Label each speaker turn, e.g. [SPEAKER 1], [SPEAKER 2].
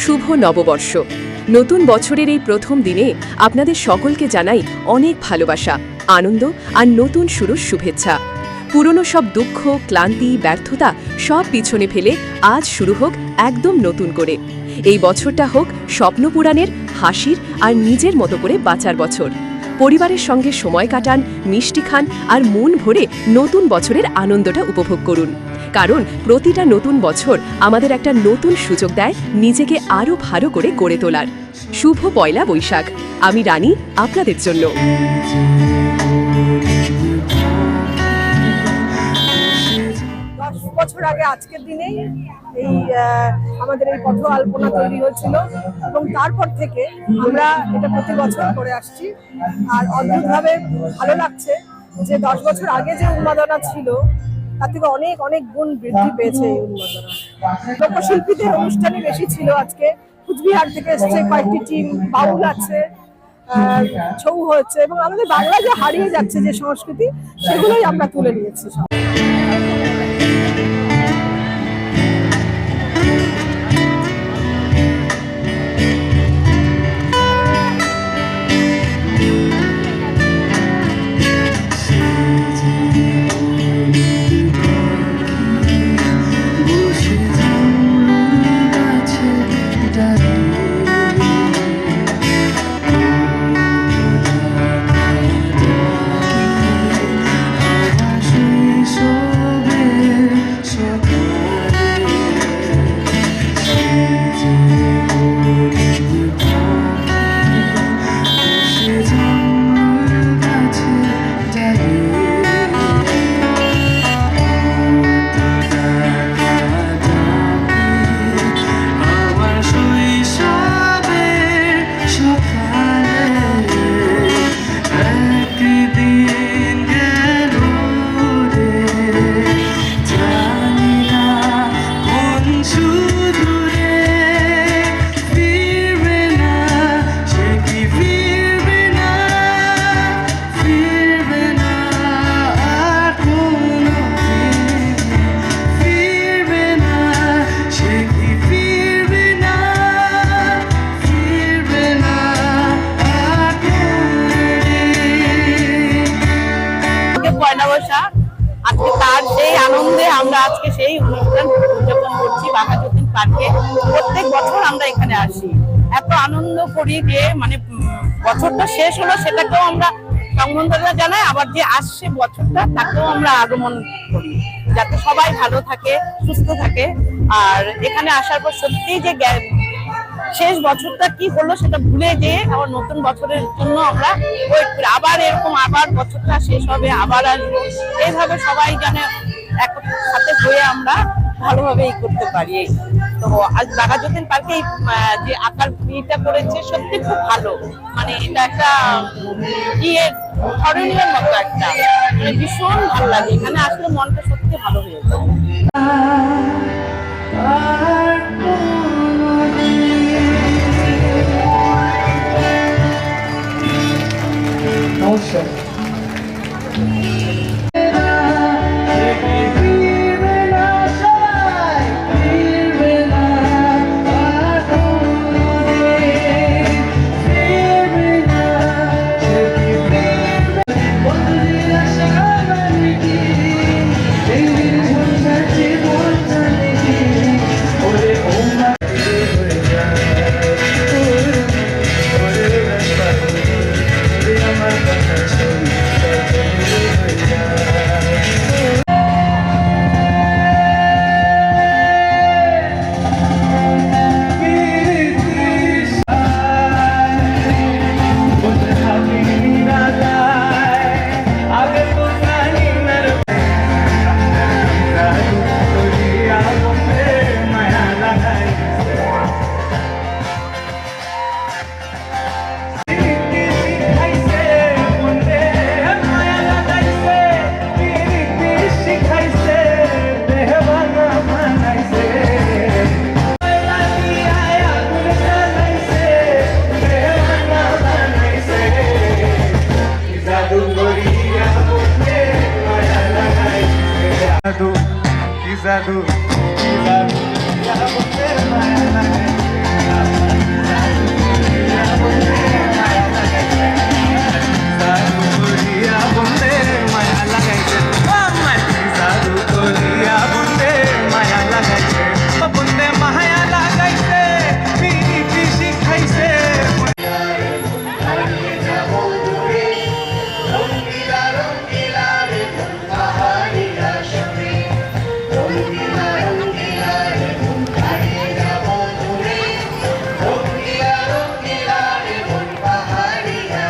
[SPEAKER 1] শুভ নববর্ষ। নতুন বছরের এই প্রথম দিনে আপনাদের সকলকে জানাই অনেক ভালোবাসা, আনন্দ আর নতুন শুরুর শুভেচ্ছা। পুরনো সব দুঃখ, ক্লান্তি, ব্যর্থতা সব পিছনে ফেলে আজ শুরু হোক একদম নতুন করে। এই বছরটা হোক স্বপ্ন পূরণের, হাসির আর নিজের মতো করে বাঁচার বছর। পরিবারের সঙ্গে সময় কাটান, মিষ্টি খান আর মন ভরে নতুন বছরের আনন্দটা উপভোগ করুন। কারণ প্রতিটা নতুন বছর আমাদের একটা নতুন সুযোগ দেয় নিজেকে আরও ভালো করে গড়ে তোলার। শুভ পয়লা বৈশাখ। আমি রানী, আপনাদের জন্য।
[SPEAKER 2] 10 বছর আগে আজকের দিনেই আমাদের এই পথ আলপনা তৈরি হয়েছিল এবং তারপর থেকে আমরা এটা প্রতি বছর করে আসছি। আর অদ্ভুতভাবে ভালো লাগছে যে 10 বছর আগে যে উন্মাদনা ছিল তার থেকে অনেক অনেক গুণ বৃদ্ধি পেয়েছে এই উন্মাদনা। লোকশিল্পীদের অনুষ্ঠানই বেশি ছিল আজকে। কুচবিহার থেকে এসছে কয়েকটি টিম, বাউল আছে, ছৌ হচ্ছে এবং আমাদের বাংলা যে হারিয়ে যাচ্ছে যে সংস্কৃতি, সেগুলোই আমরা তুলে নিয়েছি সব। আজকে তার সেই আনন্দে আমরা আজকে সেই অনুষ্ঠান উদযাপন করছি বাঘাযতীন পার্কে। প্রত্যেক বছর আমরা এখানে আসি, এত আনন্দ করি যে মানে বছরটা শেষ হলো সেটাকেও আমরা সংবর্ধনা জানাই, আবার যে আসছে বছরটা তাকেও আমরা আগমন করি যাতে সবাই ভালো থাকে, সুস্থ থাকে। আর এখানে আসার পর সত্যি যে শেষ বছরটা কি হলো সেটা ভুলে যেয়ে আবার নতুন বছরের জন্য আমরা ওয়েট করি, আবার এরকম আবার বছরটা শেষ হবে, আবার আসবো, এইভাবে সবাই জানে একসাথে হয়ে আমরা ভালোভাবে এই করতে পারি। তো আজ বাঘাযতীন পার্কে যে আঁকার ইটা করেছে সত্যি খুব ভালো, মানে এটা একটা স্মরণীয় মতো একটা, মানে ভীষণ ভালো লাগে। এখানে আসলে মনটা সত্যি ভালো হয়ে যায়।